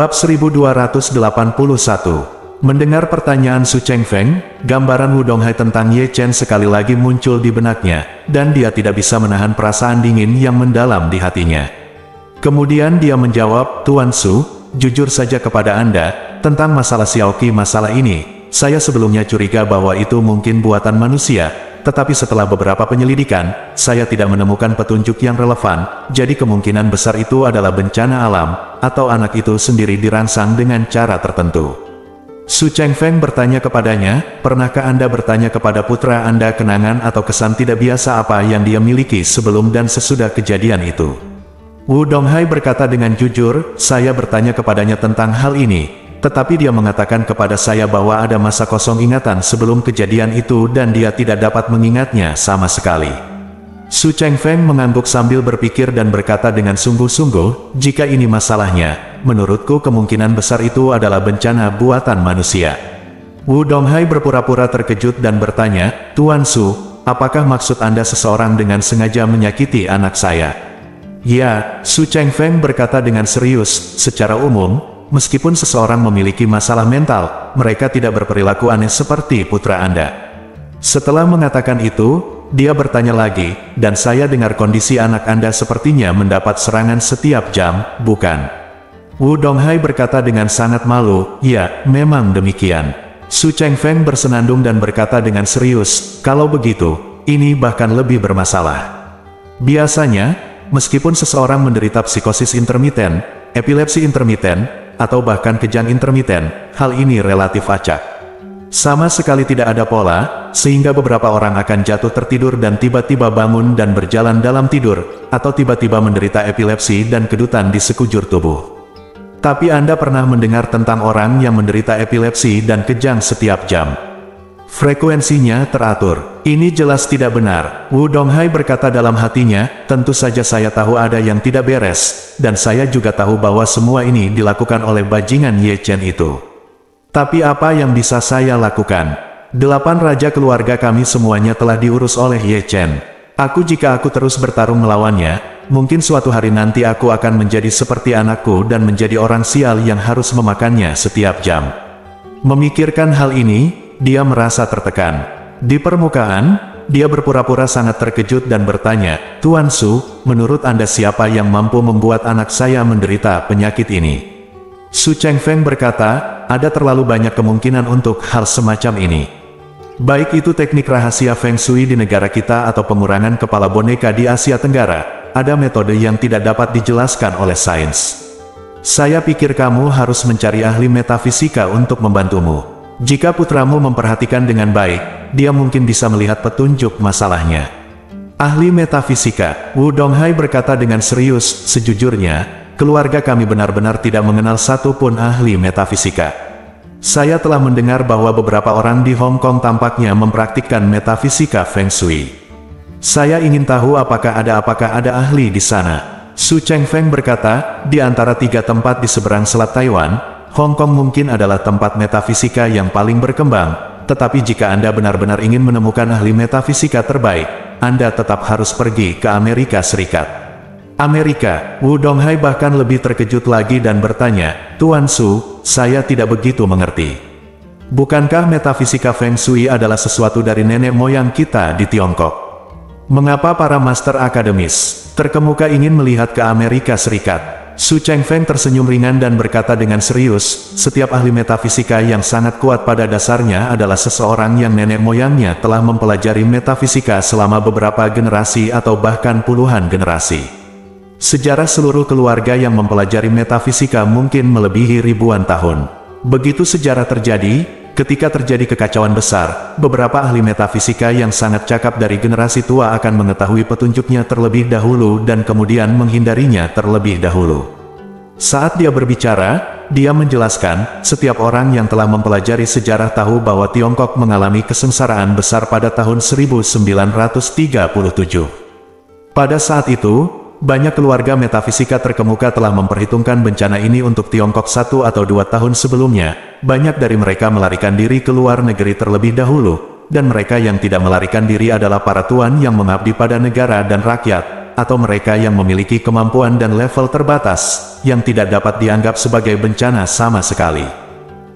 Bab 1281. Mendengar pertanyaan Su Chengfeng, gambaran Wudong Hai tentang Ye Chen sekali lagi muncul di benaknya, dan dia tidak bisa menahan perasaan dingin yang mendalam di hatinya. Kemudian dia menjawab, "Tuan Su, jujur saja kepada Anda, tentang masalah Xiaoqi masalah ini, saya sebelumnya curiga bahwa itu mungkin buatan manusia, tetapi setelah beberapa penyelidikan, saya tidak menemukan petunjuk yang relevan, jadi kemungkinan besar itu adalah bencana alam, atau anak itu sendiri dirangsang dengan cara tertentu." Su Chengfeng bertanya kepadanya, "Pernahkah Anda bertanya kepada putra Anda kenangan atau kesan tidak biasa apa yang dia miliki sebelum dan sesudah kejadian itu?" Wudong Hai berkata dengan jujur, "Saya bertanya kepadanya tentang hal ini, tetapi dia mengatakan kepada saya bahwa ada masa kosong ingatan sebelum kejadian itu dan dia tidak dapat mengingatnya sama sekali." Su Chengfeng mengangguk sambil berpikir dan berkata dengan sungguh-sungguh, "Jika ini masalahnya, menurutku kemungkinan besar itu adalah bencana buatan manusia." Wudong Hai berpura-pura terkejut dan bertanya, "Tuan Su, apakah maksud Anda seseorang dengan sengaja menyakiti anak saya?" "Ya," Su Chengfeng berkata dengan serius, "secara umum, meskipun seseorang memiliki masalah mental, mereka tidak berperilaku aneh seperti putra Anda." Setelah mengatakan itu, dia bertanya lagi, "Dan saya dengar kondisi anak Anda sepertinya mendapat serangan setiap jam, bukan?" Wudong Hai berkata dengan sangat malu, "Ya, memang demikian." Su Chengfeng bersenandung dan berkata dengan serius, "Kalau begitu, ini bahkan lebih bermasalah. Biasanya, meskipun seseorang menderita psikosis intermiten, epilepsi intermiten, atau bahkan kejang intermiten, hal ini relatif acak. Sama sekali tidak ada pola, sehingga beberapa orang akan jatuh tertidur dan tiba-tiba bangun dan berjalan dalam tidur, atau tiba-tiba menderita epilepsi dan kedutan di sekujur tubuh. Tapi Anda pernah mendengar tentang orang yang menderita epilepsi dan kejang setiap jam. Frekuensinya teratur. Ini jelas tidak benar." Wudong Hai berkata dalam hatinya, "Tentu saja saya tahu ada yang tidak beres, dan saya juga tahu bahwa semua ini dilakukan oleh bajingan Ye Chen itu. Tapi apa yang bisa saya lakukan? 8 raja keluarga kami semuanya telah diurus oleh Ye Chen. Jika aku terus bertarung melawannya, mungkin suatu hari nanti aku akan menjadi seperti anakku dan menjadi orang sial yang harus memakannya setiap jam." Memikirkan hal ini, dia merasa tertekan. Di permukaan, dia berpura-pura sangat terkejut dan bertanya, "Tuan Su, menurut Anda siapa yang mampu membuat anak saya menderita penyakit ini?" Su Chengfeng berkata, "Ada terlalu banyak kemungkinan untuk hal semacam ini. Baik itu teknik rahasia Feng Shui di negara kita atau pengurangan kepala boneka di Asia Tenggara, ada metode yang tidak dapat dijelaskan oleh sains. Saya pikir kamu harus mencari ahli metafisika untuk membantumu. Jika putramu memperhatikan dengan baik, dia mungkin bisa melihat petunjuk masalahnya." "Ahli metafisika," Wudong Hai berkata dengan serius, "Sejujurnya, keluarga kami benar-benar tidak mengenal satupun ahli metafisika. Saya telah mendengar bahwa beberapa orang di Hong Kong tampaknya mempraktikkan metafisika Feng Shui. Saya ingin tahu apakah ada ahli di sana." Su Chengfeng berkata, "Di antara 3 tempat di seberang Selat Taiwan, Hong Kong mungkin adalah tempat metafisika yang paling berkembang, tetapi jika Anda benar-benar ingin menemukan ahli metafisika terbaik, Anda tetap harus pergi ke Amerika Serikat." "Amerika?" Wudong Hai bahkan lebih terkejut lagi dan bertanya, "Tuan Su, saya tidak begitu mengerti. Bukankah metafisika Feng Shui adalah sesuatu dari nenek moyang kita di Tiongkok? Mengapa para master akademis terkemuka ingin melihat ke Amerika Serikat?" Su Chengfeng tersenyum ringan dan berkata dengan serius, "Setiap ahli metafisika yang sangat kuat pada dasarnya adalah seseorang yang nenek moyangnya telah mempelajari metafisika selama beberapa generasi atau bahkan puluhan generasi. Sejarah seluruh keluarga yang mempelajari metafisika mungkin melebihi ribuan tahun. Begitu sejarah terjadi, ketika terjadi kekacauan besar, beberapa ahli metafisika yang sangat cakap dari generasi tua akan mengetahui petunjuknya terlebih dahulu dan kemudian menghindarinya terlebih dahulu." Saat dia berbicara, dia menjelaskan, "Setiap orang yang telah mempelajari sejarah tahu bahwa Tiongkok mengalami kesengsaraan besar pada tahun 1937. Pada saat itu, banyak keluarga metafisika terkemuka telah memperhitungkan bencana ini untuk Tiongkok 1 atau 2 tahun sebelumnya. Banyak dari mereka melarikan diri ke luar negeri terlebih dahulu, dan mereka yang tidak melarikan diri adalah para tuan yang mengabdi pada negara dan rakyat, atau mereka yang memiliki kemampuan dan level terbatas, yang tidak dapat dianggap sebagai bencana sama sekali.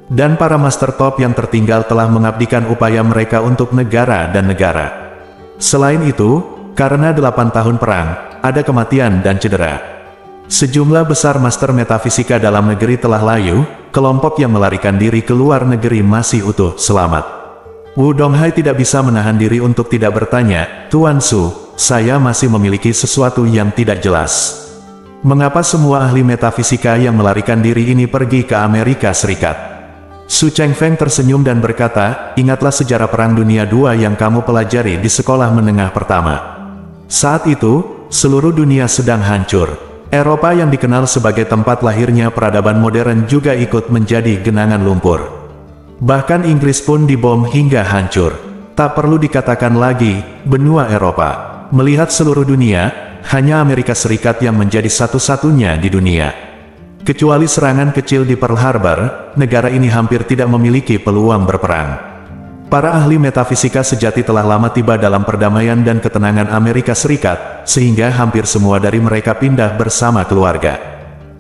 Dan para master top yang tertinggal telah mengabdikan upaya mereka untuk negara dan negara. Selain itu, karena 8 tahun perang, ada kematian dan cedera. Sejumlah besar master metafisika dalam negeri telah layu, kelompok yang melarikan diri ke luar negeri masih utuh selamat. Wu Donghai tidak bisa menahan diri untuk tidak bertanya, "Tuan Su, saya masih memiliki sesuatu yang tidak jelas. Mengapa semua ahli metafisika yang melarikan diri ini pergi ke Amerika Serikat?" Su Chengfeng tersenyum dan berkata, "Ingatlah sejarah Perang Dunia II yang kamu pelajari di sekolah menengah pertama. Saat itu, seluruh dunia sedang hancur. Eropa yang dikenal sebagai tempat lahirnya peradaban modern juga ikut menjadi genangan lumpur. Bahkan Inggris pun dibom hingga hancur. Tak perlu dikatakan lagi, benua Eropa. Melihat seluruh dunia, hanya Amerika Serikat yang menjadi satu-satunya di dunia. Kecuali serangan kecil di Pearl Harbor, negara ini hampir tidak memiliki peluang berperang. Para ahli metafisika sejati telah lama tiba dalam perdamaian dan ketenangan Amerika Serikat, sehingga hampir semua dari mereka pindah bersama keluarga.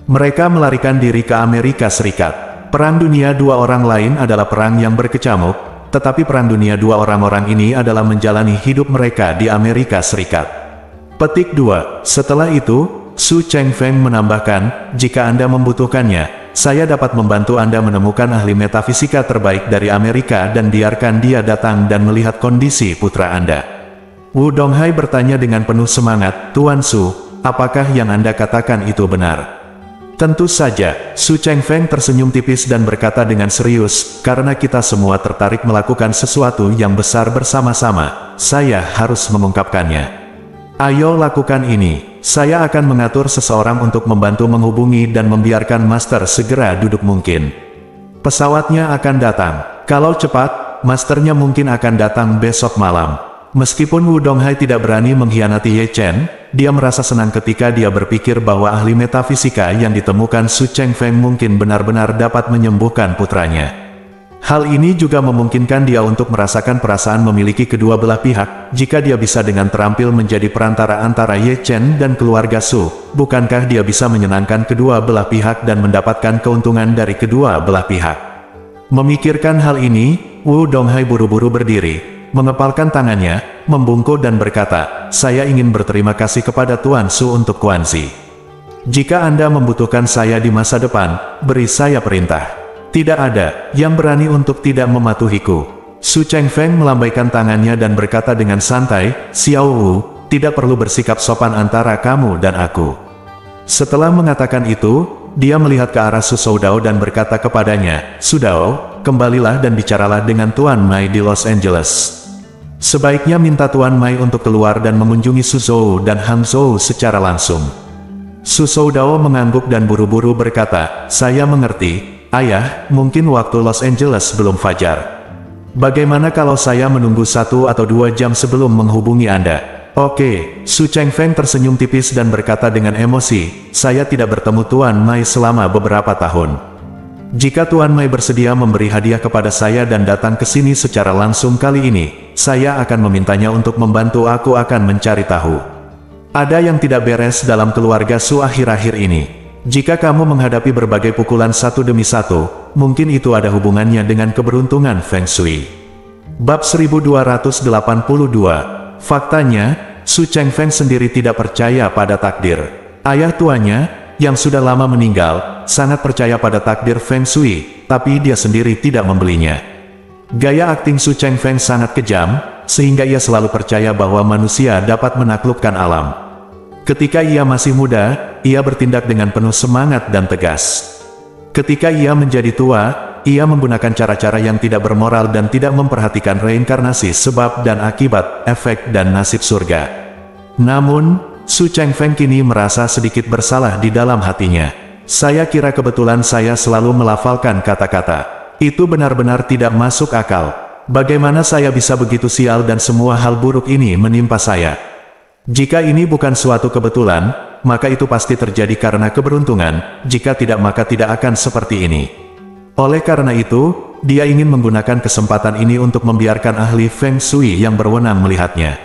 Mereka melarikan diri ke Amerika Serikat. Perang Dunia II orang lain adalah perang yang berkecamuk, tetapi Perang Dunia II orang-orang ini adalah menjalani hidup mereka di Amerika Serikat. Petik 2. Setelah itu, Su Chengfeng menambahkan, "Jika Anda membutuhkannya, saya dapat membantu Anda menemukan ahli metafisika terbaik dari Amerika dan biarkan dia datang dan melihat kondisi putra Anda." Wu Donghai bertanya dengan penuh semangat, "Tuan Su, apakah yang Anda katakan itu benar?" "Tentu saja," Su Chengfeng tersenyum tipis dan berkata dengan serius, "karena kita semua tertarik melakukan sesuatu yang besar bersama-sama, saya harus mengungkapkannya. Ayo lakukan ini. Saya akan mengatur seseorang untuk membantu menghubungi dan membiarkan Master segera duduk mungkin. Pesawatnya akan datang. Kalau cepat, Masternya mungkin akan datang besok malam." Meskipun Wu Donghai tidak berani mengkhianati Ye Chen, dia merasa senang ketika dia berpikir bahwa ahli metafisika yang ditemukan Su Chengfeng mungkin benar-benar dapat menyembuhkan putranya. Hal ini juga memungkinkan dia untuk merasakan perasaan memiliki kedua belah pihak. Jika dia bisa dengan terampil menjadi perantara antara Ye Chen dan keluarga Su, bukankah dia bisa menyenangkan kedua belah pihak dan mendapatkan keuntungan dari kedua belah pihak? Memikirkan hal ini, Wu Donghai buru-buru berdiri, mengepalkan tangannya, membungkuk dan berkata, "Saya ingin berterima kasih kepada Tuan Su untuk Kuanzi. Jika Anda membutuhkan saya di masa depan, beri saya perintah. Tidak ada yang berani untuk tidak mematuhiku." Su Chengfeng melambaikan tangannya dan berkata dengan santai, "Xiao Wu, tidak perlu bersikap sopan antara kamu dan aku." Setelah mengatakan itu, dia melihat ke arah Su Soudao dan berkata kepadanya, "Sudao, kembalilah dan bicaralah dengan Tuan Mai di Los Angeles. Sebaiknya minta Tuan Mai untuk keluar dan mengunjungi Su Zhou dan Han Zhou secara langsung." Su Soudao mengangguk dan buru-buru berkata, "Saya mengerti, Ayah, mungkin waktu Los Angeles belum fajar. Bagaimana kalau saya menunggu 1 atau 2 jam sebelum menghubungi Anda?" "Oke." Su Chengfeng tersenyum tipis dan berkata dengan emosi, "Saya tidak bertemu Tuan Mai selama beberapa tahun. Jika Tuan Mai bersedia memberi hadiah kepada saya dan datang ke sini secara langsung kali ini, saya akan memintanya untuk membantu. Aku akan mencari tahu. Ada yang tidak beres dalam keluarga Su akhir-akhir ini. Jika kamu menghadapi berbagai pukulan satu demi satu, mungkin itu ada hubungannya dengan keberuntungan Feng Shui." Bab 1282. Faktanya, Su Chengfeng sendiri tidak percaya pada takdir. Ayah tuanya, yang sudah lama meninggal, sangat percaya pada takdir Feng Shui, tapi dia sendiri tidak membelinya. Gaya akting Su Chengfeng sangat kejam, sehingga ia selalu percaya bahwa manusia dapat menaklukkan alam. Ketika ia masih muda, ia bertindak dengan penuh semangat dan tegas. Ketika ia menjadi tua, ia menggunakan cara-cara yang tidak bermoral dan tidak memperhatikan reinkarnasi, sebab dan akibat, efek dan nasib surga. Namun, Su Chengfeng kini merasa sedikit bersalah di dalam hatinya. "Saya kira kebetulan saya selalu melafalkan kata-kata. Itu benar-benar tidak masuk akal. Bagaimana saya bisa begitu sial dan semua hal buruk ini menimpa saya? Jika ini bukan suatu kebetulan, maka itu pasti terjadi karena keberuntungan. Jika tidak, maka tidak akan seperti ini." Oleh karena itu, dia ingin menggunakan kesempatan ini untuk membiarkan ahli Feng Shui yang berwenang melihatnya.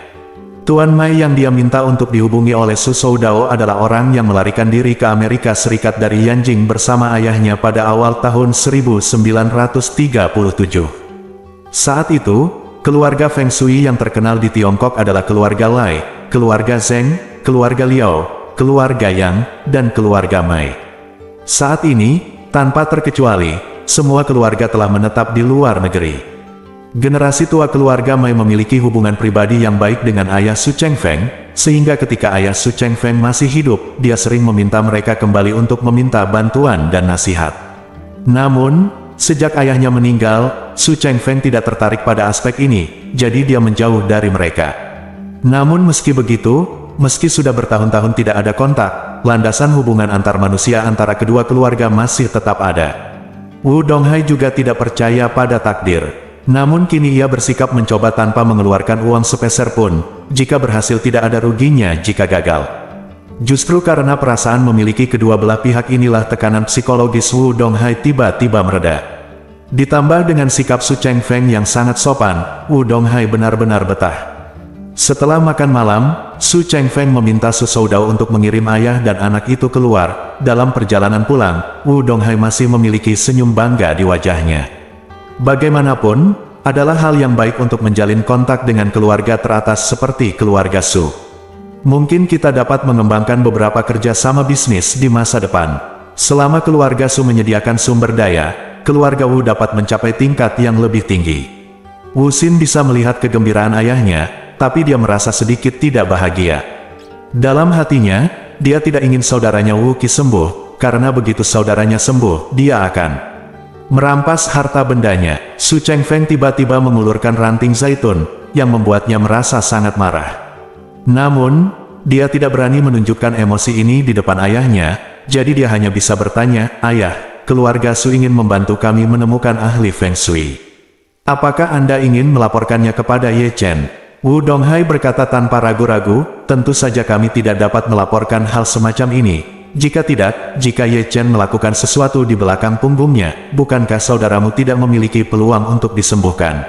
Tuan Mai yang dia minta untuk dihubungi oleh Su Soudao adalah orang yang melarikan diri ke Amerika Serikat dari Yanjing bersama ayahnya pada awal tahun 1937. Saat itu, keluarga Feng Shui yang terkenal di Tiongkok adalah keluarga Lai, keluarga Zheng, keluarga Liao, keluarga Yang, dan keluarga Mai. Saat ini, tanpa terkecuali, semua keluarga telah menetap di luar negeri. Generasi tua keluarga Mai memiliki hubungan pribadi yang baik dengan ayah Su Chengfeng, sehingga ketika ayah Su Chengfeng masih hidup, dia sering meminta mereka kembali untuk meminta bantuan dan nasihat. Namun, sejak ayahnya meninggal, Su Chengfeng tidak tertarik pada aspek ini, jadi dia menjauh dari mereka. Namun meski begitu, meski sudah bertahun-tahun tidak ada kontak, landasan hubungan antar manusia antara kedua keluarga masih tetap ada. Wu Donghai juga tidak percaya pada takdir. Namun kini ia bersikap mencoba tanpa mengeluarkan uang sepeser pun, jika berhasil tidak ada ruginya jika gagal. Justru karena perasaan memiliki kedua belah pihak inilah tekanan psikologis Wu Donghai tiba-tiba mereda. Ditambah dengan sikap Su Chengfeng yang sangat sopan, Wu Donghai benar-benar betah. Setelah makan malam, Su Chengfeng meminta Su Soudao untuk mengirim ayah dan anak itu keluar. Dalam perjalanan pulang, Wu Donghai masih memiliki senyum bangga di wajahnya. Bagaimanapun, adalah hal yang baik untuk menjalin kontak dengan keluarga teratas seperti keluarga Su. Mungkin kita dapat mengembangkan beberapa kerjasama bisnis di masa depan. Selama keluarga Su menyediakan sumber daya, keluarga Wu dapat mencapai tingkat yang lebih tinggi. Wu Xin bisa melihat kegembiraan ayahnya, tapi dia merasa sedikit tidak bahagia. Dalam hatinya, dia tidak ingin saudaranya Wu Qi sembuh, karena begitu saudaranya sembuh, dia akan merampas harta bendanya. Su Chengfeng tiba-tiba mengulurkan ranting zaitun, yang membuatnya merasa sangat marah. Namun, dia tidak berani menunjukkan emosi ini di depan ayahnya, jadi dia hanya bisa bertanya, "Ayah, keluarga Su ingin membantu kami menemukan ahli Feng Shui. Apakah Anda ingin melaporkannya kepada Ye Chen?" Wu Donghai berkata tanpa ragu-ragu, "Tentu saja kami tidak dapat melaporkan hal semacam ini. Jika tidak, jika Ye Chen melakukan sesuatu di belakang punggungnya, bukankah saudaramu tidak memiliki peluang untuk disembuhkan?"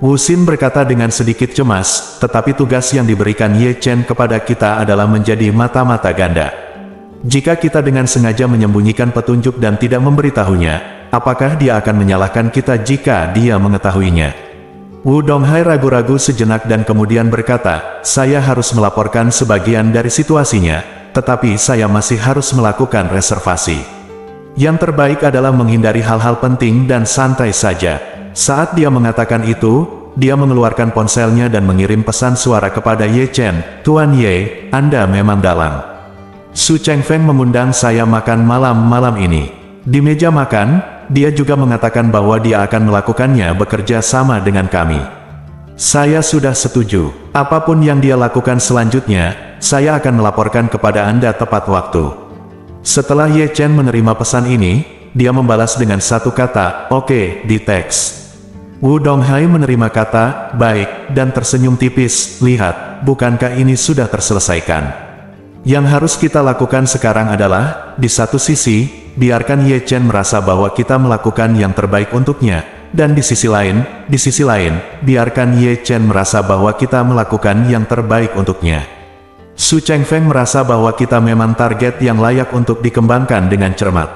Wu Xin berkata dengan sedikit cemas, "Tetapi tugas yang diberikan Ye Chen kepada kita adalah menjadi mata-mata ganda. Jika kita dengan sengaja menyembunyikan petunjuk dan tidak memberitahunya, apakah dia akan menyalahkan kita jika dia mengetahuinya?" Wu Donghai ragu-ragu sejenak dan kemudian berkata, "Saya harus melaporkan sebagian dari situasinya, tetapi saya masih harus melakukan reservasi. Yang terbaik adalah menghindari hal-hal penting dan santai saja." Saat dia mengatakan itu, dia mengeluarkan ponselnya dan mengirim pesan suara kepada Ye Chen, "Tuan Ye, Anda memang dalang. Su Chengfeng mengundang saya makan malam ini." Di meja makan, dia juga mengatakan bahwa dia akan melakukannya bekerja sama dengan kami. "Saya sudah setuju. Apapun yang dia lakukan selanjutnya, saya akan melaporkan kepada Anda tepat waktu." Setelah Ye Chen menerima pesan ini, dia membalas dengan satu kata, "Oke," di teks. Wu Donghai menerima kata, "Baik," dan tersenyum tipis. "Lihat, bukankah ini sudah terselesaikan? Yang harus kita lakukan sekarang adalah, di satu sisi, biarkan Ye Chen merasa bahwa kita melakukan yang terbaik untuknya, dan di sisi lain, biarkan Ye Chen merasa bahwa kita melakukan yang terbaik untuknya." Su Chengfeng merasa bahwa kita memang target yang layak untuk dikembangkan dengan cermat.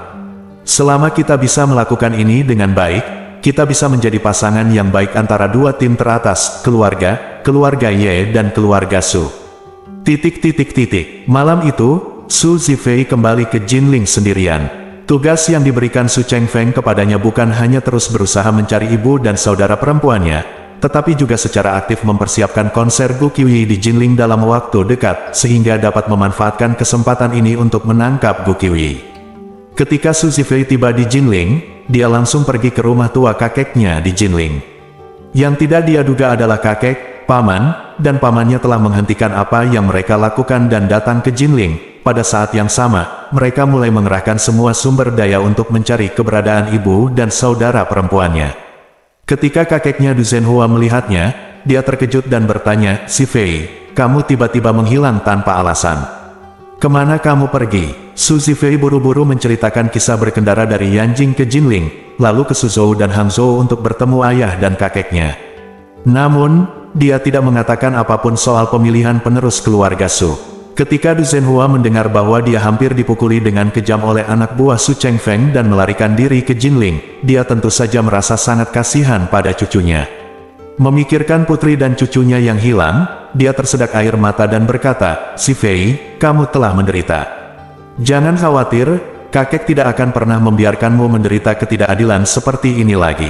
Selama kita bisa melakukan ini dengan baik, kita bisa menjadi pasangan yang baik antara dua tim teratas, keluarga Ye dan keluarga Su. Malam itu, Su Zifei kembali ke Jinling sendirian. Tugas yang diberikan Su Chengfeng kepadanya bukan hanya terus berusaha mencari ibu dan saudara perempuannya, tetapi juga secara aktif mempersiapkan konser Gu Qiuyi di Jinling dalam waktu dekat, sehingga dapat memanfaatkan kesempatan ini untuk menangkap Gu Qiuyi. Ketika Su Zifei tiba di Jinling, dia langsung pergi ke rumah tua kakeknya di Jinling. Yang tidak dia duga adalah kakek, paman, dan pamannya telah menghentikan apa yang mereka lakukan dan datang ke Jinling. Pada saat yang sama, mereka mulai mengerahkan semua sumber daya untuk mencari keberadaan ibu dan saudara perempuannya. Ketika kakeknya Du Zhenhua melihatnya, dia terkejut dan bertanya, "Zifei, kamu tiba-tiba menghilang tanpa alasan. Kemana kamu pergi?" Su Zifei buru-buru menceritakan kisah berkendara dari Yanjing ke Jinling, lalu ke Suzhou dan Hangzhou untuk bertemu ayah dan kakeknya. Namun, dia tidak mengatakan apapun soal pemilihan penerus keluarga Su. Ketika Du Zhenhua mendengar bahwa dia hampir dipukuli dengan kejam oleh anak buah Su Chengfeng dan melarikan diri ke Jinling, dia tentu saja merasa sangat kasihan pada cucunya. Memikirkan putri dan cucunya yang hilang, dia tersedak air mata dan berkata, "Si Fei, kamu telah menderita. Jangan khawatir, kakek tidak akan pernah membiarkanmu menderita ketidakadilan seperti ini lagi.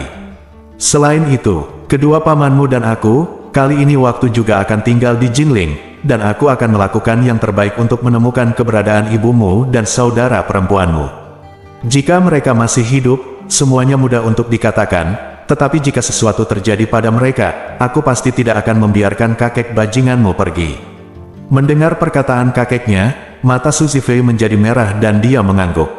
Selain itu, kedua pamanmu dan aku, kali ini waktu juga akan tinggal di Jinling, dan aku akan melakukan yang terbaik untuk menemukan keberadaan ibumu dan saudara perempuanmu. Jika mereka masih hidup, semuanya mudah untuk dikatakan, tetapi jika sesuatu terjadi pada mereka, aku pasti tidak akan membiarkan kakek bajinganmu pergi." Mendengar perkataan kakeknya, mata Su Zifei menjadi merah dan dia mengangguk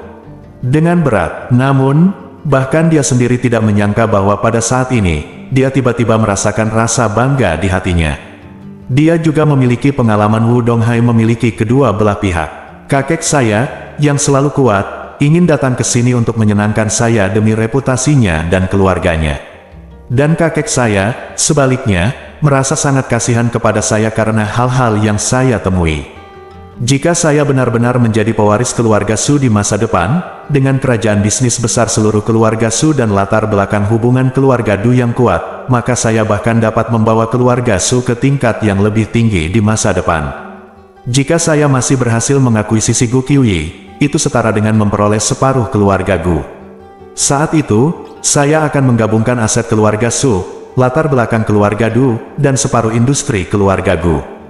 dengan berat. Namun, bahkan dia sendiri tidak menyangka bahwa pada saat ini, dia tiba-tiba merasakan rasa bangga di hatinya. Dia juga memiliki pengalaman Wu Donghai memiliki kedua belah pihak. Kakek saya, yang selalu kuat, ingin datang ke sini untuk menyenangkan saya demi reputasinya dan keluarganya. Dan kakek saya, sebaliknya, merasa sangat kasihan kepada saya karena hal-hal yang saya temui. Jika saya benar-benar menjadi pewaris keluarga Su di masa depan, dengan kerajaan bisnis besar seluruh keluarga Su dan latar belakang hubungan keluarga Du yang kuat, maka saya bahkan dapat membawa keluarga Su ke tingkat yang lebih tinggi di masa depan. Jika saya masih berhasil mengakuisisi Gu Qiuyi, itu setara dengan memperoleh separuh keluarga Gu. Saat itu, saya akan menggabungkan aset keluarga Su, latar belakang keluarga Du, dan separuh industri keluarga Gu.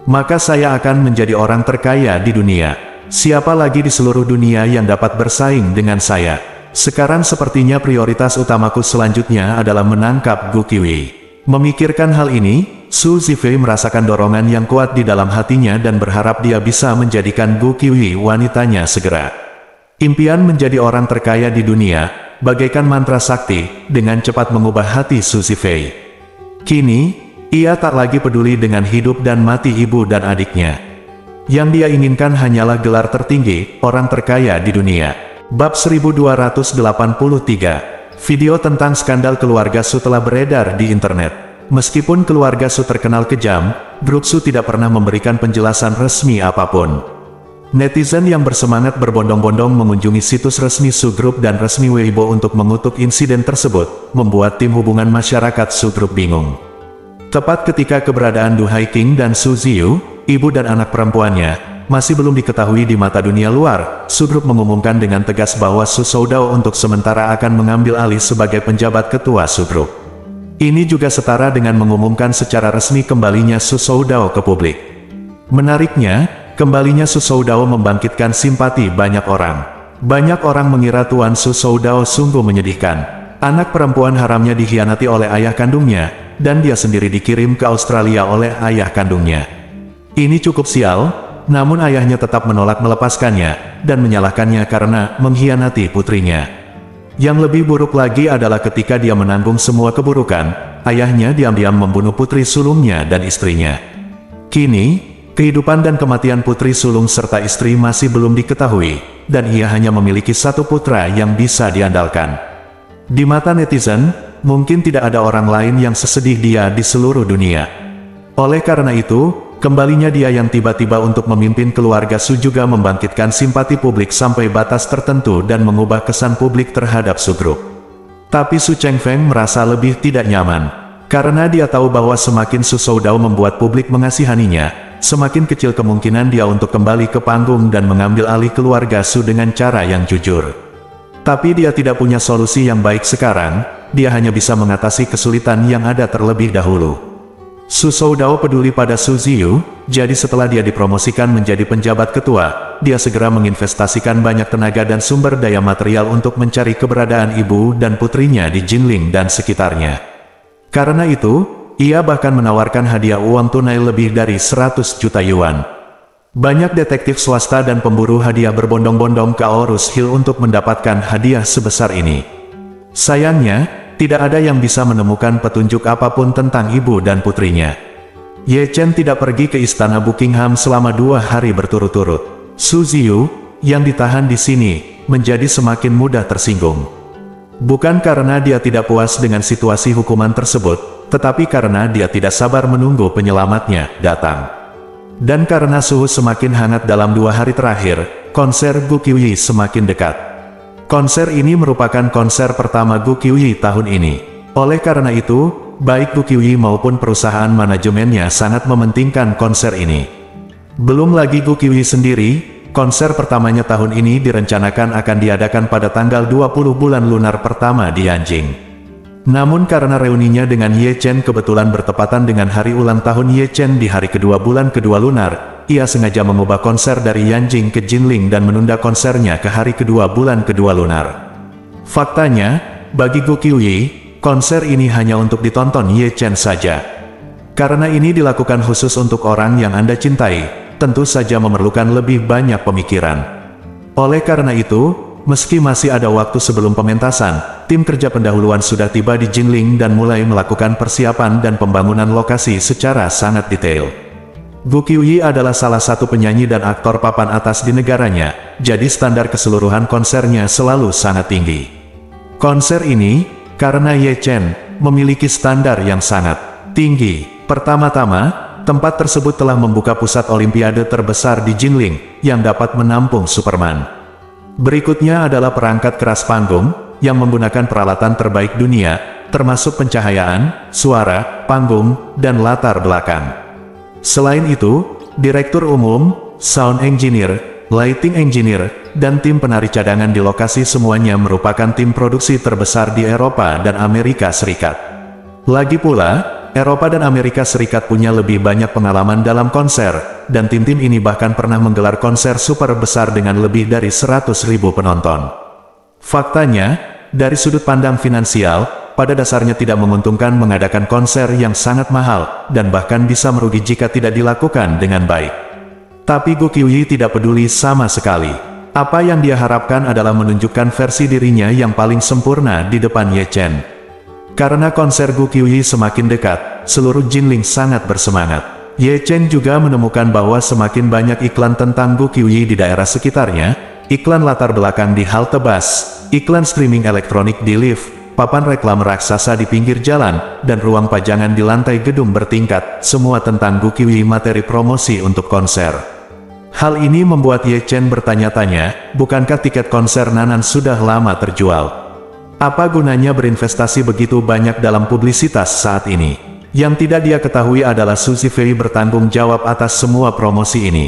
Maka saya akan menjadi orang terkaya di dunia. Siapa lagi di seluruh dunia yang dapat bersaing dengan saya? Sekarang sepertinya prioritas utamaku selanjutnya adalah menangkap Gu Qiuyi. Memikirkan hal ini, Su Zifei merasakan dorongan yang kuat di dalam hatinya dan berharap dia bisa menjadikan Gu Qiuyi wanitanya segera. Impian menjadi orang terkaya di dunia, bagaikan mantra sakti, dengan cepat mengubah hati Su Zifei. Kini, ia tak lagi peduli dengan hidup dan mati ibu dan adiknya. Yang dia inginkan hanyalah gelar tertinggi, orang terkaya di dunia. Bab 1283. Video tentang skandal keluarga Su telah beredar di internet. Meskipun keluarga Su terkenal kejam, grup Su tidak pernah memberikan penjelasan resmi apapun. Netizen yang bersemangat berbondong-bondong mengunjungi situs resmi Su Group dan resmi Weibo untuk mengutuk insiden tersebut, membuat tim hubungan masyarakat Su Group bingung. Tepat ketika keberadaan Du Haiqing dan Su Ziyu, ibu dan anak perempuannya, masih belum diketahui di mata dunia luar, Su Group mengumumkan dengan tegas bahwa Su Soudao untuk sementara akan mengambil alih sebagai penjabat ketua Su Group. Ini juga setara dengan mengumumkan secara resmi kembalinya Su Soudao ke publik. Menariknya, kembalinya Su Soudao membangkitkan simpati banyak orang. Banyak orang mengira Tuan Su Soudao sungguh menyedihkan. Anak perempuan haramnya dikhianati oleh ayah kandungnya, dan dia sendiri dikirim ke Australia oleh ayah kandungnya. Ini cukup sial, namun ayahnya tetap menolak melepaskannya, dan menyalahkannya karena mengkhianati putrinya. Yang lebih buruk lagi adalah ketika dia menanggung semua keburukan, ayahnya diam-diam membunuh putri sulungnya dan istrinya. Kini, kehidupan dan kematian putri sulung serta istri masih belum diketahui, dan ia hanya memiliki satu putra yang bisa diandalkan. Di mata netizen, mungkin tidak ada orang lain yang sesedih dia di seluruh dunia. Oleh karena itu, kembalinya dia yang tiba-tiba untuk memimpin keluarga Su juga membangkitkan simpati publik sampai batas tertentu dan mengubah kesan publik terhadap Su Group. Tapi Su Chengfeng merasa lebih tidak nyaman, karena dia tahu bahwa semakin Su Soudao membuat publik mengasihaninya, semakin kecil kemungkinan dia untuk kembali ke panggung dan mengambil alih keluarga Su dengan cara yang jujur. Tapi dia tidak punya solusi yang baik sekarang, dia hanya bisa mengatasi kesulitan yang ada terlebih dahulu. Su Soudao peduli pada Su Ziyu, jadi setelah dia dipromosikan menjadi penjabat ketua, dia segera menginvestasikan banyak tenaga dan sumber daya material untuk mencari keberadaan ibu dan putrinya di Jinling dan sekitarnya. Karena itu, ia bahkan menawarkan hadiah uang tunai lebih dari 100 juta yuan. Banyak detektif swasta dan pemburu hadiah berbondong-bondong ke Aorus Hill untuk mendapatkan hadiah sebesar ini. Sayangnya, tidak ada yang bisa menemukan petunjuk apapun tentang ibu dan putrinya. Ye Chen tidak pergi ke istana Buckingham selama 2 hari berturut-turut. Su Ziyu, yang ditahan di sini, menjadi semakin mudah tersinggung. Bukan karena dia tidak puas dengan situasi hukuman tersebut, tetapi karena dia tidak sabar menunggu penyelamatnya datang. Dan karena suhu semakin hangat dalam 2 hari terakhir, konser Gu Qiuyi semakin dekat. Konser ini merupakan konser pertama Gu Qiuyi tahun ini. Oleh karena itu, baik Gu Qiuyi maupun perusahaan manajemennya sangat mementingkan konser ini. Belum lagi Gu Qiuyi sendiri, konser pertamanya tahun ini direncanakan akan diadakan pada tanggal 20 bulan lunar pertama di Yanjing. Namun karena reuninya dengan Ye Chen kebetulan bertepatan dengan hari ulang tahun Ye Chen di hari kedua bulan kedua lunar, ia sengaja mengubah konser dari Yanjing ke Jinling dan menunda konsernya ke hari kedua bulan kedua lunar. Faktanya, bagi Gu Qiuyi, konser ini hanya untuk ditonton Ye Chen saja. Karena ini dilakukan khusus untuk orang yang Anda cintai, tentu saja memerlukan lebih banyak pemikiran. Oleh karena itu, meski masih ada waktu sebelum pementasan, tim kerja pendahuluan sudah tiba di Jinling dan mulai melakukan persiapan dan pembangunan lokasi secara sangat detail. Gu Qiuyi adalah salah satu penyanyi dan aktor papan atas di negaranya, jadi standar keseluruhan konsernya selalu sangat tinggi. Konser ini, karena Ye Chen, memiliki standar yang sangat tinggi. Pertama-tama, tempat tersebut telah membuka pusat olimpiade terbesar di Jinling, yang dapat menampung Superman. Berikutnya adalah perangkat keras panggung, yang menggunakan peralatan terbaik dunia, termasuk pencahayaan, suara, panggung, dan latar belakang. Selain itu, Direktur Umum, Sound Engineer, Lighting Engineer, dan tim penari cadangan di lokasi semuanya merupakan tim produksi terbesar di Eropa dan Amerika Serikat. Lagi pula, Eropa dan Amerika Serikat punya lebih banyak pengalaman dalam konser, dan tim-tim ini bahkan pernah menggelar konser super besar dengan lebih dari 100.000 penonton. Faktanya, dari sudut pandang finansial, pada dasarnya tidak menguntungkan mengadakan konser yang sangat mahal, dan bahkan bisa merugi jika tidak dilakukan dengan baik. Tapi Gu Qiuyi tidak peduli sama sekali. Apa yang dia harapkan adalah menunjukkan versi dirinya yang paling sempurna di depan Ye Chen. Karena konser Gu Qiuyi semakin dekat, seluruh Jinling sangat bersemangat. Ye Chen juga menemukan bahwa semakin banyak iklan tentang Gu Qiuyi di daerah sekitarnya, iklan latar belakang di halte bus, iklan streaming elektronik di lift, papan reklam raksasa di pinggir jalan, dan ruang pajangan di lantai gedung bertingkat, semua tentang Gu Qiuyi materi promosi untuk konser. Hal ini membuat Ye Chen bertanya-tanya, bukankah tiket konser Nanan sudah lama terjual? Apa gunanya berinvestasi begitu banyak dalam publisitas saat ini? Yang tidak dia ketahui adalah Su Zifei bertanggung jawab atas semua promosi ini.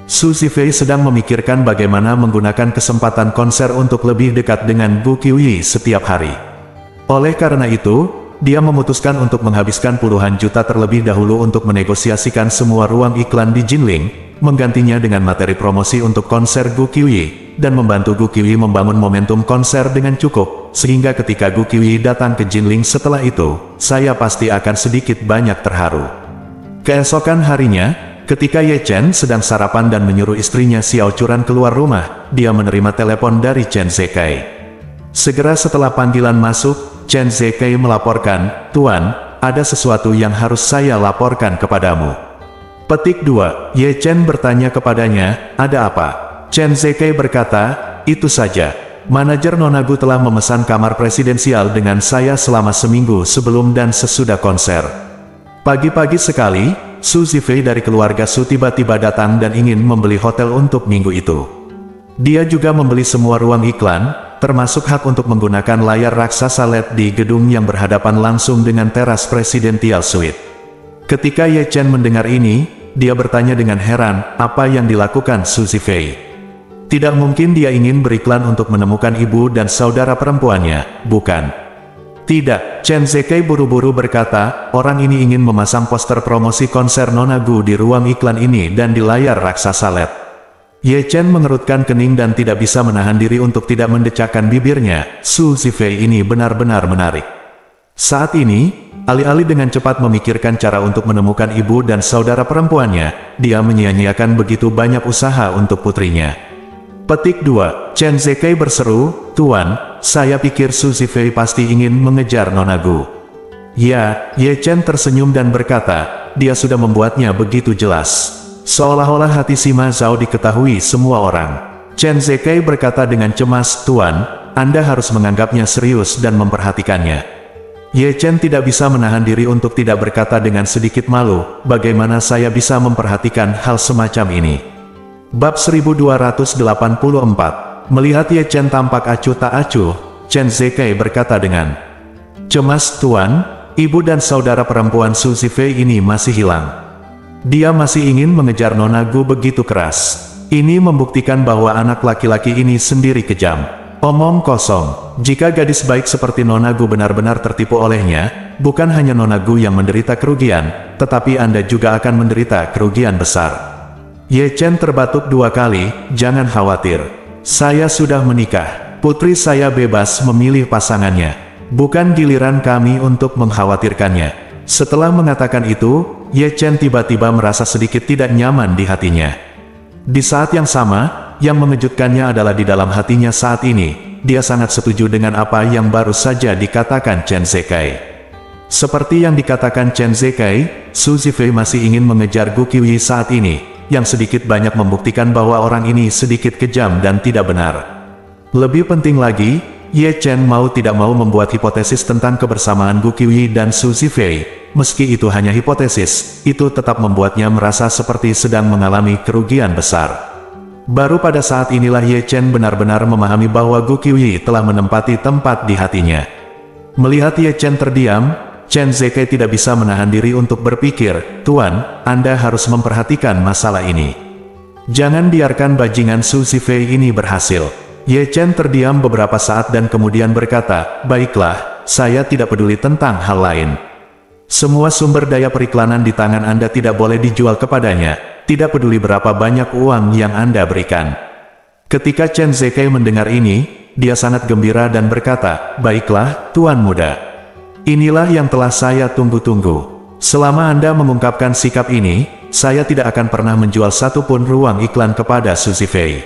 Su Zifei sedang memikirkan bagaimana menggunakan kesempatan konser untuk lebih dekat dengan Gu Qiuyi setiap hari. Oleh karena itu, dia memutuskan untuk menghabiskan puluhan juta terlebih dahulu untuk menegosiasikan semua ruang iklan di Jinling, menggantinya dengan materi promosi untuk konser Gu Qiuyi, dan membantu Gu Qiuyi membangun momentum konser dengan cukup, sehingga ketika Gu Qiuyi datang ke Jinling setelah itu, saya pasti akan sedikit banyak terharu. Keesokan harinya, ketika Ye Chen sedang sarapan dan menyuruh istrinya Xiao Churan keluar rumah, dia menerima telepon dari Chen Zekai. Segera setelah panggilan masuk, Chen Zekai melaporkan, "Tuan, ada sesuatu yang harus saya laporkan kepadamu." Petik 2, Ye Chen bertanya kepadanya, "Ada apa?" Chen Zekai berkata, "Itu saja. Manajer Nona Gu telah memesan kamar presidensial dengan saya selama seminggu sebelum dan sesudah konser." Pagi-pagi sekali, Su Zifei dari keluarga Su tiba-tiba datang dan ingin membeli hotel untuk minggu itu. Dia juga membeli semua ruang iklan, termasuk hak untuk menggunakan layar raksasa LED di gedung yang berhadapan langsung dengan teras Presidential Suite. Ketika Ye Chen mendengar ini, dia bertanya dengan heran, apa yang dilakukan Su Zifei? Tidak mungkin dia ingin beriklan untuk menemukan ibu dan saudara perempuannya, bukan? Tidak, Chen Zekai buru-buru berkata, orang ini ingin memasang poster promosi konser Nona Gu di ruang iklan ini dan di layar raksasa LED. Ye Chen mengerutkan kening dan tidak bisa menahan diri untuk tidak mendecakkan bibirnya. Su Zifei ini benar-benar menarik. Saat ini, alih-alih dengan cepat memikirkan cara untuk menemukan ibu dan saudara perempuannya, dia menyia-nyiakan begitu banyak usaha untuk putrinya. Petik 2, Chen Zekai berseru, "Tuan, saya pikir Su Zifei pasti ingin mengejar Nona Gu." Ya, Ye Chen tersenyum dan berkata, dia sudah membuatnya begitu jelas. Seolah-olah hati Sima Zhao diketahui semua orang. Chen Zekai berkata dengan cemas, "Tuan, Anda harus menganggapnya serius dan memperhatikannya." Ye Chen tidak bisa menahan diri untuk tidak berkata dengan sedikit malu, bagaimana saya bisa memperhatikan hal semacam ini. Bab 1284. Melihat Ye Chen tampak acuh tak acuh, Chen Zekai berkata dengan cemas, Tuan, ibu dan saudara perempuan Su Zifei ini masih hilang. Dia masih ingin mengejar Nona Gu begitu keras. Ini membuktikan bahwa anak laki-laki ini sendiri kejam. Omong kosong. Jika gadis baik seperti Nona Gu benar-benar tertipu olehnya, bukan hanya Nona Gu yang menderita kerugian, tetapi Anda juga akan menderita kerugian besar. Ye Chen terbatuk 2 kali, jangan khawatir. Saya sudah menikah. Putri saya bebas memilih pasangannya. Bukan giliran kami untuk mengkhawatirkannya. Setelah mengatakan itu, Ye Chen tiba-tiba merasa sedikit tidak nyaman di hatinya. Di saat yang sama, yang mengejutkannya adalah di dalam hatinya saat ini, dia sangat setuju dengan apa yang baru saja dikatakan Chen Zekai. Seperti yang dikatakan Chen Zekai, Su Zifei masih ingin mengejar Gu Qiuyi saat ini, yang sedikit banyak membuktikan bahwa orang ini sedikit kejam dan tidak benar. Lebih penting lagi, Ye Chen mau tidak mau membuat hipotesis tentang kebersamaan Gu Qiuyi dan Su Zifei. Meski itu hanya hipotesis, itu tetap membuatnya merasa seperti sedang mengalami kerugian besar. Baru pada saat inilah Ye Chen benar-benar memahami bahwa Gu Qiuyi telah menempati tempat di hatinya. Melihat Ye Chen terdiam, Chen Zekai tidak bisa menahan diri untuk berpikir, Tuan, Anda harus memperhatikan masalah ini. Jangan biarkan bajingan Su Zifei ini berhasil. Ye Chen terdiam beberapa saat dan kemudian berkata, baiklah, saya tidak peduli tentang hal lain. Semua sumber daya periklanan di tangan Anda tidak boleh dijual kepadanya, tidak peduli berapa banyak uang yang Anda berikan. Ketika Chen Zekai mendengar ini, dia sangat gembira dan berkata, baiklah, Tuan Muda. Inilah yang telah saya tunggu-tunggu. Selama Anda mengungkapkan sikap ini, saya tidak akan pernah menjual satupun ruang iklan kepada Su Zifei.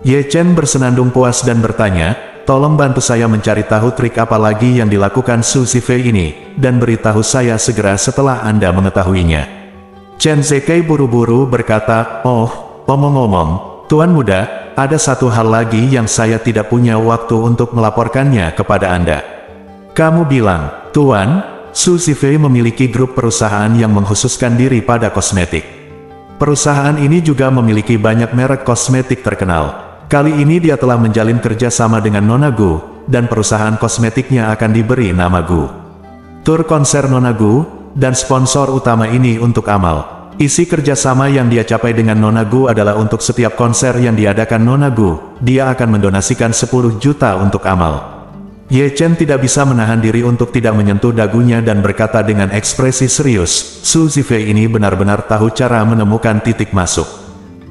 Ye Chen bersenandung puas dan bertanya, tolong bantu saya mencari tahu trik apa lagi yang dilakukan Su Zifei ini, dan beritahu saya segera setelah Anda mengetahuinya. Chen Zekai buru-buru berkata, oh, omong-omong, Tuan Muda, ada satu hal lagi yang saya tidak punya waktu untuk melaporkannya kepada Anda. Kamu bilang, Tuan, Su Zifei memiliki grup perusahaan yang mengkhususkan diri pada kosmetik. Perusahaan ini juga memiliki banyak merek kosmetik terkenal. Kali ini dia telah menjalin kerjasama dengan Nona Gu, dan perusahaan kosmetiknya akan diberi nama Gu. Tur konser Nona Gu, dan sponsor utama ini untuk Amal. Isi kerjasama yang dia capai dengan Nona Gu adalah untuk setiap konser yang diadakan Nona Gu, dia akan mendonasikan 10 juta untuk Amal. Ye Chen tidak bisa menahan diri untuk tidak menyentuh dagunya dan berkata dengan ekspresi serius, Su Zifei ini benar-benar tahu cara menemukan titik masuk.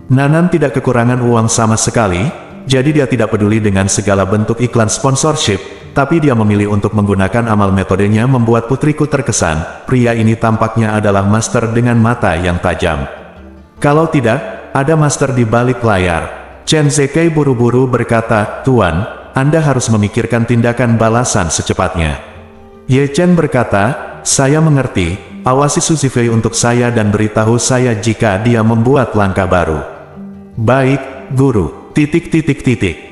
Nanan tidak kekurangan uang sama sekali, jadi dia tidak peduli dengan segala bentuk iklan sponsorship, tapi dia memilih untuk menggunakan Amal metodenya membuat putriku terkesan, pria ini tampaknya adalah master dengan mata yang tajam. Kalau tidak, ada master di balik layar. Chen Zekai buru-buru berkata, Tuan, Anda harus memikirkan tindakan balasan secepatnya. Ye Chen berkata, saya mengerti, awasi Su Zifei untuk saya dan beritahu saya jika dia membuat langkah baru. Baik, Guru.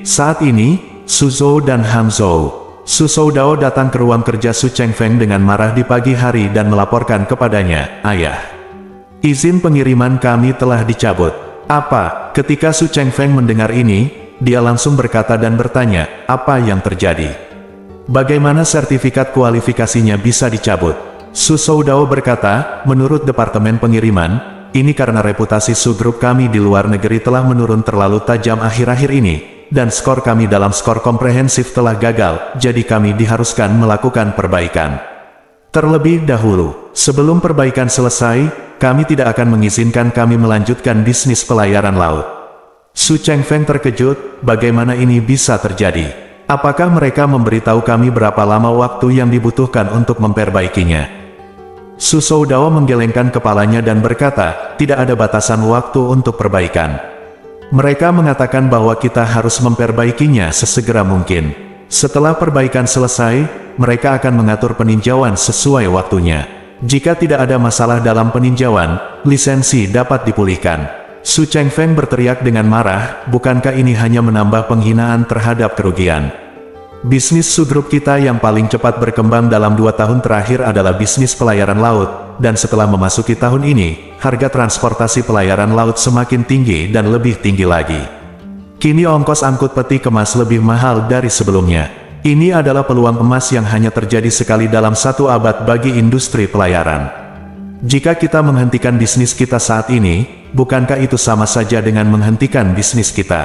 Saat ini, Su Zhou dan Han Zhou. Su Soudao datang ke ruang kerja Su Chengfeng dengan marah di pagi hari dan melaporkan kepadanya, Ayah, izin pengiriman kami telah dicabut. Apa? Ketika Su Chengfeng mendengar ini, dia langsung berkata dan bertanya, apa yang terjadi? Bagaimana sertifikat kualifikasinya bisa dicabut? Su Soudao berkata, menurut Departemen Pengiriman, ini karena reputasi Su Group kami di luar negeri telah menurun terlalu tajam akhir-akhir ini. Dan skor kami dalam skor komprehensif telah gagal, jadi kami diharuskan melakukan perbaikan. Terlebih dahulu, sebelum perbaikan selesai, kami tidak akan mengizinkan kami melanjutkan bisnis pelayaran laut. Su Chengfeng terkejut, bagaimana ini bisa terjadi? Apakah mereka memberitahu kami berapa lama waktu yang dibutuhkan untuk memperbaikinya? Su Soudao menggelengkan kepalanya dan berkata, tidak ada batasan waktu untuk perbaikan. Mereka mengatakan bahwa kita harus memperbaikinya sesegera mungkin. Setelah perbaikan selesai, mereka akan mengatur peninjauan sesuai waktunya. Jika tidak ada masalah dalam peninjauan, lisensi dapat dipulihkan. Su Chengfeng berteriak dengan marah, bukankah ini hanya menambah penghinaan terhadap kerugian? Bisnis subgrup kita yang paling cepat berkembang dalam 2 tahun terakhir adalah bisnis pelayaran laut, dan setelah memasuki tahun ini, harga transportasi pelayaran laut semakin tinggi dan lebih tinggi lagi. Kini ongkos angkut peti kemas lebih mahal dari sebelumnya. Ini adalah peluang emas yang hanya terjadi sekali dalam 1 abad bagi industri pelayaran. Jika kita menghentikan bisnis kita saat ini, bukankah itu sama saja dengan menghentikan bisnis kita?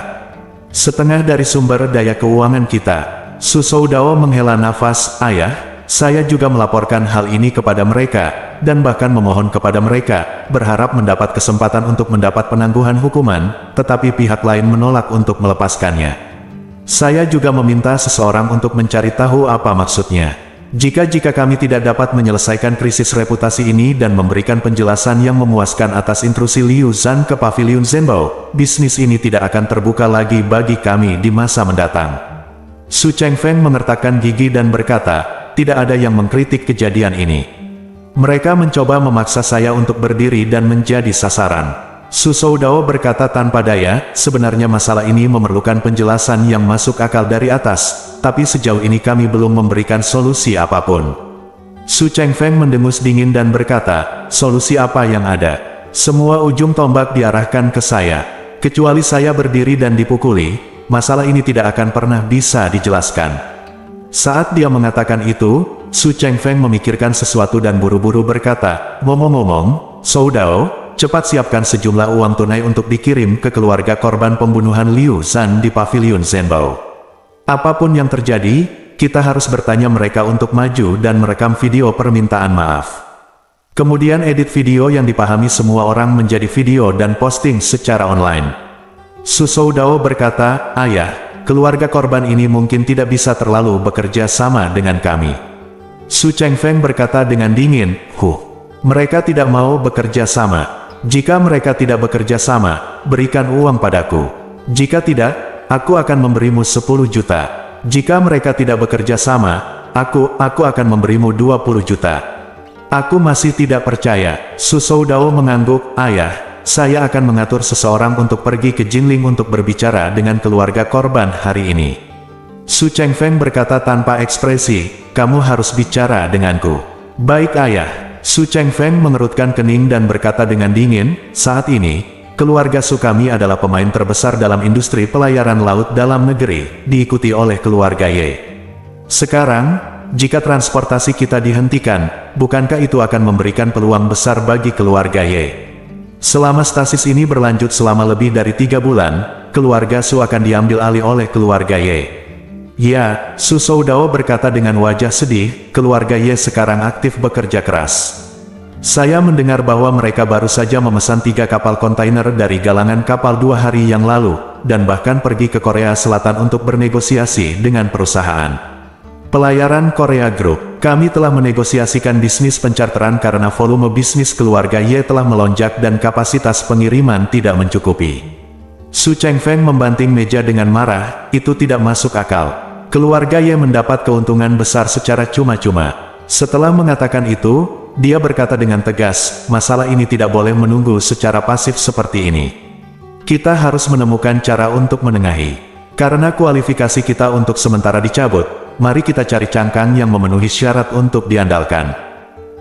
Setengah dari sumber daya keuangan kita. Su Soudao menghela nafas, "Ayah, saya juga melaporkan hal ini kepada mereka, dan bahkan memohon kepada mereka, berharap mendapat kesempatan untuk mendapat penangguhan hukuman, tetapi pihak lain menolak untuk melepaskannya. Saya juga meminta seseorang untuk mencari tahu apa maksudnya. Jika kami tidak dapat menyelesaikan krisis reputasi ini dan memberikan penjelasan yang memuaskan atas intrusi Liu Zhan ke Paviliun Zhenbao, bisnis ini tidak akan terbuka lagi bagi kami di masa mendatang." Su Chengfeng mengertakkan gigi dan berkata, "Tidak ada yang mengkritik kejadian ini. Mereka mencoba memaksa saya untuk berdiri dan menjadi sasaran." Su Soudao berkata tanpa daya, "Sebenarnya masalah ini memerlukan penjelasan yang masuk akal dari atas, tapi sejauh ini kami belum memberikan solusi apapun." Su Chengfeng mendengus dingin dan berkata, "Solusi apa yang ada? Semua ujung tombak diarahkan ke saya. Kecuali saya berdiri dan dipukuli, masalah ini tidak akan pernah bisa dijelaskan." Saat dia mengatakan itu, Su Chengfeng memikirkan sesuatu dan buru-buru berkata, "Ngomong-ngomong, Soudao, cepat siapkan sejumlah uang tunai untuk dikirim ke keluarga korban pembunuhan Liu Zhan di Paviliun Zhenbao. Apapun yang terjadi, kita harus bertanya mereka untuk maju dan merekam video permintaan maaf. Kemudian edit video yang dipahami semua orang menjadi video dan posting secara online." Su Soudao berkata, "Ayah, keluarga korban ini mungkin tidak bisa terlalu bekerja sama dengan kami." Su Chengfeng berkata dengan dingin, Mereka tidak mau bekerja sama. Jika mereka tidak bekerja sama, berikan uang padaku. Jika tidak, aku akan memberimu 10 juta. Jika mereka tidak bekerja sama, aku akan memberimu 20 juta. Aku masih tidak percaya." Su Soudao mengangguk, "Ayah, saya akan mengatur seseorang untuk pergi ke Jinling untuk berbicara dengan keluarga korban hari ini." Su Chengfeng berkata tanpa ekspresi, "Kamu harus bicara denganku." "Baik ayah." Su Chengfeng mengerutkan kening dan berkata dengan dingin, "Saat ini, keluarga Su kami adalah pemain terbesar dalam industri pelayaran laut dalam negeri, diikuti oleh keluarga Ye. Sekarang, jika transportasi kita dihentikan, bukankah itu akan memberikan peluang besar bagi keluarga Ye? Selama stasis ini berlanjut selama lebih dari 3 bulan, keluarga Su akan diambil alih oleh keluarga Ye." "Ya," Su Soudao berkata dengan wajah sedih, "keluarga Ye sekarang aktif bekerja keras. Saya mendengar bahwa mereka baru saja memesan 3 kapal kontainer dari galangan kapal 2 hari yang lalu, dan bahkan pergi ke Korea Selatan untuk bernegosiasi dengan perusahaan pelayaran Korea Group. Kami telah menegosiasikan bisnis pencarteran karena volume bisnis keluarga Ye telah melonjak dan kapasitas pengiriman tidak mencukupi." Su Chengfeng membanting meja dengan marah, "Itu tidak masuk akal. Keluarga Ye mendapat keuntungan besar secara cuma-cuma." Setelah mengatakan itu, dia berkata dengan tegas, "Masalah ini tidak boleh menunggu secara pasif seperti ini. Kita harus menemukan cara untuk menengahi. Karena kualifikasi kita untuk sementara dicabut, mari kita cari cangkang yang memenuhi syarat untuk diandalkan.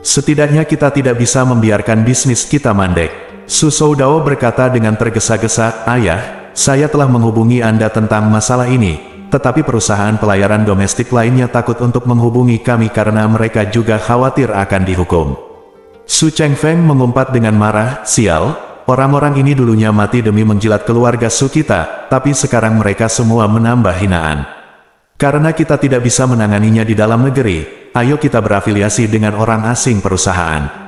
Setidaknya kita tidak bisa membiarkan bisnis kita mandek." Su Soudao berkata dengan tergesa-gesa, "Ayah, saya telah menghubungi Anda tentang masalah ini, tetapi perusahaan pelayaran domestik lainnya takut untuk menghubungi kami karena mereka juga khawatir akan dihukum." Su Chengfeng mengumpat dengan marah, "Sial, orang-orang ini dulunya mati demi menjilat keluarga Su kita, tapi sekarang mereka semua menambah hinaan. Karena kita tidak bisa menanganinya di dalam negeri, ayo kita berafiliasi dengan orang asing perusahaan."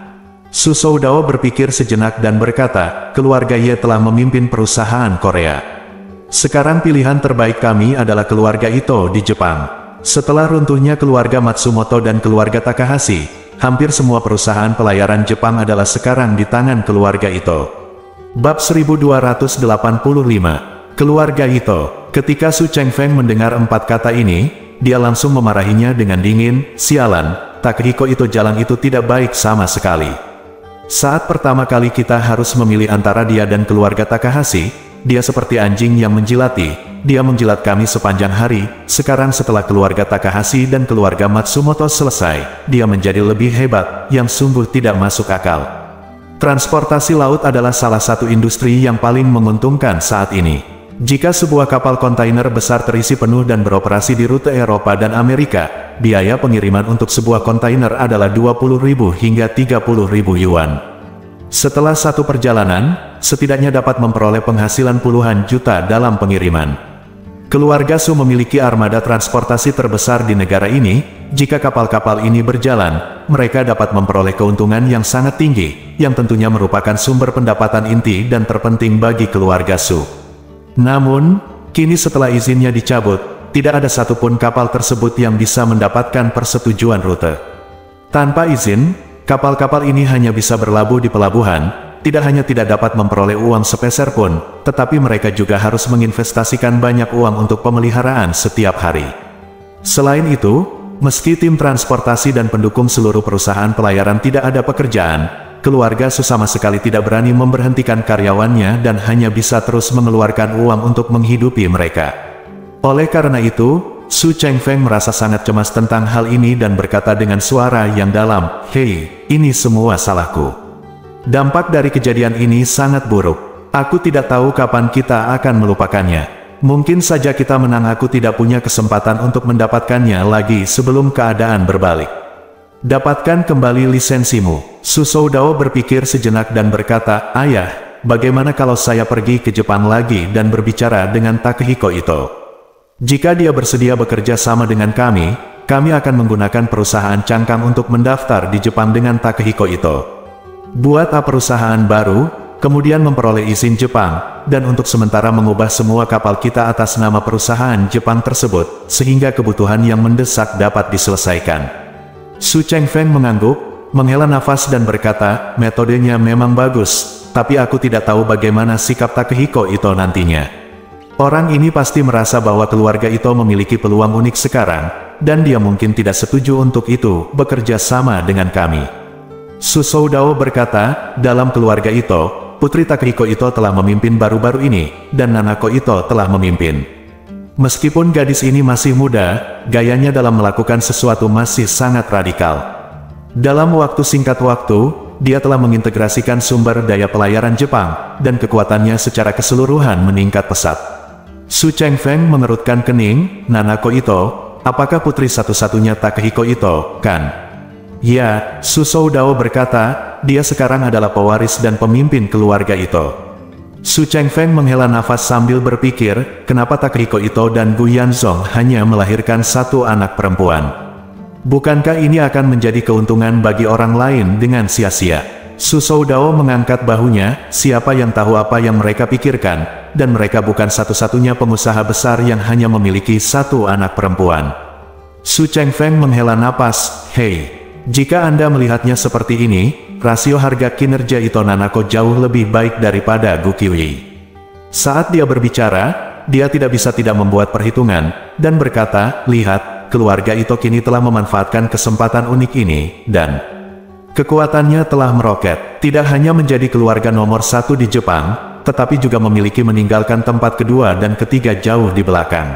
Su Soudao berpikir sejenak dan berkata, "Keluarga Ye telah memimpin perusahaan Korea. Sekarang pilihan terbaik kami adalah keluarga Ito di Jepang. Setelah runtuhnya keluarga Matsumoto dan keluarga Takahashi, hampir semua perusahaan pelayaran Jepang adalah sekarang di tangan keluarga Ito." Bab 1285. Keluarga Ito. Ketika Su Chengfeng mendengar 4 kata ini, dia langsung memarahinya dengan dingin, "Sialan, Takehiko Ito jalan itu tidak baik sama sekali. Saat pertama kali kita harus memilih antara dia dan keluarga Takahashi, dia seperti anjing yang menjilati, dia menjilat kami sepanjang hari. Sekarang setelah keluarga Takahashi dan keluarga Matsumoto selesai, dia menjadi lebih hebat, yang sungguh tidak masuk akal. Transportasi laut adalah salah satu industri yang paling menguntungkan saat ini. Jika sebuah kapal kontainer besar terisi penuh dan beroperasi di rute Eropa dan Amerika, biaya pengiriman untuk sebuah kontainer adalah 20.000 hingga 30.000 yuan. Setelah satu perjalanan, setidaknya dapat memperoleh penghasilan puluhan juta dalam pengiriman. Keluarga Su memiliki armada transportasi terbesar di negara ini. Jika kapal-kapal ini berjalan, mereka dapat memperoleh keuntungan yang sangat tinggi, yang tentunya merupakan sumber pendapatan inti dan terpenting bagi keluarga Su. Namun, kini setelah izinnya dicabut, tidak ada satupun kapal tersebut yang bisa mendapatkan persetujuan rute. Tanpa izin, kapal-kapal ini hanya bisa berlabuh di pelabuhan, tidak hanya tidak dapat memperoleh uang sepeser pun, tetapi mereka juga harus menginvestasikan banyak uang untuk pemeliharaan setiap hari. Selain itu, meski tim transportasi dan pendukung seluruh perusahaan pelayaran tidak ada pekerjaan, keluarga Su sama sekali tidak berani memberhentikan karyawannya dan hanya bisa terus mengeluarkan uang untuk menghidupi mereka. Oleh karena itu, Su Chengfeng merasa sangat cemas tentang hal ini dan berkata dengan suara yang dalam, "Hei, ini semua salahku. Dampak dari kejadian ini sangat buruk. Aku tidak tahu kapan kita akan melupakannya. Mungkin saja kita menang, aku tidak punya kesempatan untuk mendapatkannya lagi sebelum keadaan berbalik. Dapatkan kembali lisensimu." Su Soudao berpikir sejenak dan berkata, "Ayah, bagaimana kalau saya pergi ke Jepang lagi dan berbicara dengan Takehiko Ito? Jika dia bersedia bekerja sama dengan kami akan menggunakan perusahaan cangkang untuk mendaftar di Jepang dengan Takehiko Ito. Buat perusahaan baru, kemudian memperoleh izin Jepang, dan untuk sementara mengubah semua kapal kita atas nama perusahaan Jepang tersebut, sehingga kebutuhan yang mendesak dapat diselesaikan." Su Chengfeng mengangguk, menghela nafas dan berkata, "Metodenya memang bagus, tapi aku tidak tahu bagaimana sikap Takehiko Ito nantinya. Orang ini pasti merasa bahwa keluarga Ito memiliki peluang unik sekarang, dan dia mungkin tidak setuju untuk itu bekerja sama dengan kami." Su Soudao berkata, "Dalam keluarga Ito, putri Takehiko Ito telah memimpin baru-baru ini, dan Nanako Ito telah memimpin. Meskipun gadis ini masih muda, gayanya dalam melakukan sesuatu masih sangat radikal. Dalam singkat waktu, dia telah mengintegrasikan sumber daya pelayaran Jepang, dan kekuatannya secara keseluruhan meningkat pesat." Su Chengfeng mengerutkan kening. "Nanako Ito, apakah putri satu-satunya Takehiko Ito, kan?" "Ya," Su Soudao berkata, "dia sekarang adalah pewaris dan pemimpin keluarga Ito." Su Chengfeng menghela nafas sambil berpikir, kenapa Takehiko Ito dan Gu Yanzong hanya melahirkan satu anak perempuan? Bukankah ini akan menjadi keuntungan bagi orang lain dengan sia-sia? Su Soudao mengangkat bahunya, siapa yang tahu apa yang mereka pikirkan, dan mereka bukan satu-satunya pengusaha besar yang hanya memiliki satu anak perempuan. Su Chengfeng menghela napas, "Hei, jika Anda melihatnya seperti ini, rasio harga kinerja Ito Nanako jauh lebih baik daripada Gu Qiuyi." Saat dia berbicara, dia tidak bisa tidak membuat perhitungan, dan berkata, "Lihat, keluarga Ito kini telah memanfaatkan kesempatan unik ini, dan kekuatannya telah meroket, tidak hanya menjadi keluarga nomor satu di Jepang, tetapi juga memiliki meninggalkan tempat kedua dan ketiga jauh di belakang.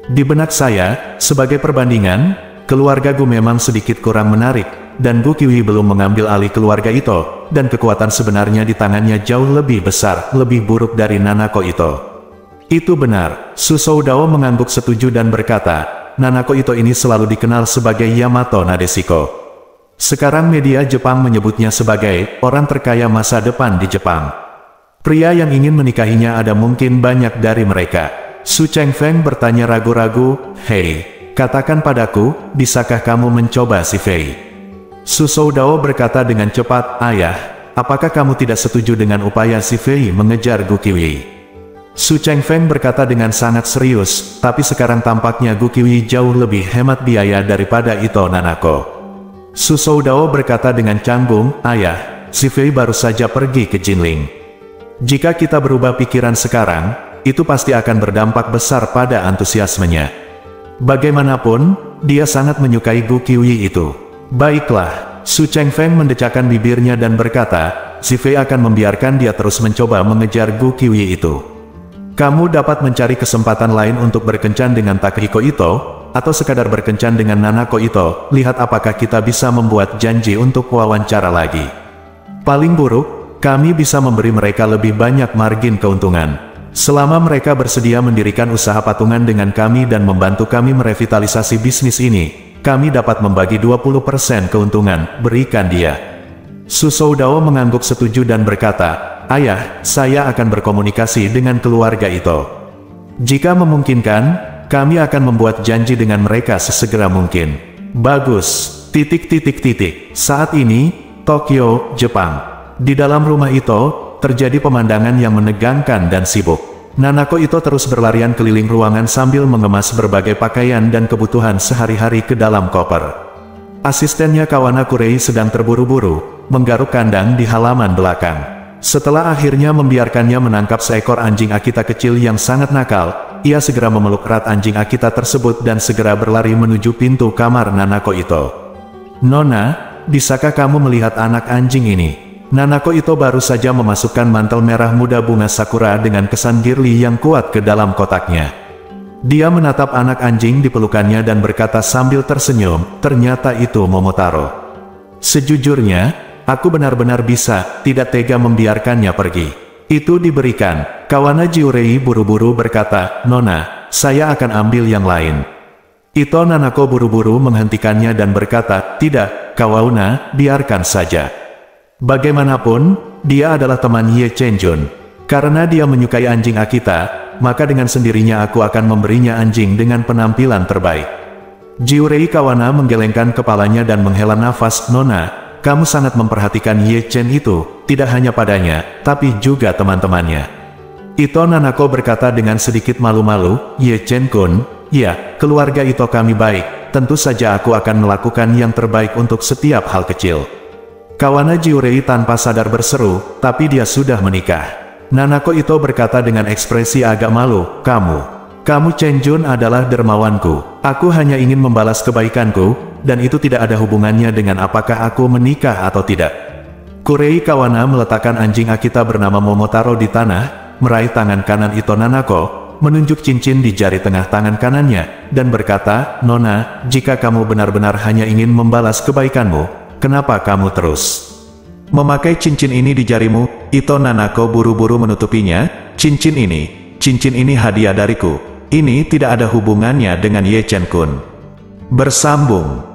Di benak saya, sebagai perbandingan, keluarga Gu memang sedikit kurang menarik, dan Gu Qiuyi belum mengambil alih keluarga Ito, dan kekuatan sebenarnya di tangannya jauh lebih besar, lebih buruk dari Nanako Ito." "Itu benar." Su Soudao mengangguk setuju dan berkata, "Nanako Ito ini selalu dikenal sebagai Yamato Nadeshiko. Sekarang media Jepang menyebutnya sebagai orang terkaya masa depan di Jepang. Pria yang ingin menikahinya ada mungkin banyak dari mereka." Su Chengfeng bertanya ragu-ragu, "Hei, katakan padaku, bisakah kamu mencoba si Fei?" Su Soudao berkata dengan cepat, "Ayah, apakah kamu tidak setuju dengan upaya si Fei mengejar Gu Qiuyi?" Su Chengfeng berkata dengan sangat serius, "Tapi sekarang tampaknya Gu Qiuyi jauh lebih hemat biaya daripada Ito Nanako." Su Soudao berkata dengan canggung, "Ayah, si Fei baru saja pergi ke Jinling. Jika kita berubah pikiran sekarang, itu pasti akan berdampak besar pada antusiasmenya. Bagaimanapun, dia sangat menyukai Gu Qiuyi itu." "Baiklah." Su Chengfeng mendecakkan bibirnya dan berkata, "Si Fei akan membiarkan dia terus mencoba mengejar Gu Qiuyi itu. Kamu dapat mencari kesempatan lain untuk berkencan dengan Takehiko Ito, atau sekadar berkencan dengan Nanako Ito. Lihat apakah kita bisa membuat janji untuk wawancara lagi. Paling buruk, kami bisa memberi mereka lebih banyak margin keuntungan. Selama mereka bersedia mendirikan usaha patungan dengan kami dan membantu kami merevitalisasi bisnis ini, kami dapat membagi 20% keuntungan, berikan dia. Susoudao mengangguk setuju dan berkata, "Ayah, saya akan berkomunikasi dengan keluarga Ito. Jika memungkinkan, kami akan membuat janji dengan mereka sesegera mungkin." Bagus. Saat ini, Tokyo, Jepang. Di dalam rumah Ito, terjadi pemandangan yang menegangkan dan sibuk. Nanako Ito terus berlarian keliling ruangan sambil mengemas berbagai pakaian dan kebutuhan sehari-hari ke dalam koper. Asistennya Kawana Kurei sedang terburu-buru, menggaruk kandang di halaman belakang. Setelah akhirnya membiarkannya menangkap seekor anjing Akita kecil yang sangat nakal, ia segera memeluk erat anjing Akita tersebut dan segera berlari menuju pintu kamar Nanako Ito. "Nona, bisakah kamu melihat anak anjing ini?" Nanako Ito baru saja memasukkan mantel merah muda bunga sakura dengan kesan girly yang kuat ke dalam kotaknya. Dia menatap anak anjing di pelukannya dan berkata sambil tersenyum, "Ternyata itu Momotaro. Sejujurnya, aku benar-benar tidak tega membiarkannya pergi." "Itu diberikan." Kawana Jiurei buru-buru berkata, "Nona, saya akan ambil yang lain." Ito Nanako buru-buru menghentikannya dan berkata, "Tidak, Kawana, biarkan saja. Bagaimanapun, dia adalah teman Ye Chenjun. Karena dia menyukai anjing Akita, maka dengan sendirinya aku akan memberinya anjing dengan penampilan terbaik." Jiurei Kawana menggelengkan kepalanya dan menghela nafas, "Nona, kamu sangat memperhatikan Ye Chen itu, tidak hanya padanya, tapi juga teman-temannya." Ito Nanako berkata dengan sedikit malu-malu, "Ye Chen-kun, ya, keluarga Ito kami baik, tentu saja aku akan melakukan yang terbaik untuk setiap hal kecil." Kawana Jiurei tanpa sadar berseru, "Tapi dia sudah menikah." Nanako Ito berkata dengan ekspresi agak malu, Kamu Chenjun adalah dermawanku. Aku hanya ingin membalas kebaikanku, dan itu tidak ada hubungannya dengan apakah aku menikah atau tidak." Kurei Kawana meletakkan anjing Akita bernama Momotaro di tanah, meraih tangan kanan Ito Nanako, menunjuk cincin di jari tengah tangan kanannya, dan berkata, "Nona, jika kamu benar-benar hanya ingin membalas kebaikanmu, kenapa kamu terus memakai cincin ini di jarimu?" Ito Nanako buru-buru menutupinya, cincin ini hadiah dariku. Ini tidak ada hubungannya dengan Ye Chen-kun." Bersambung.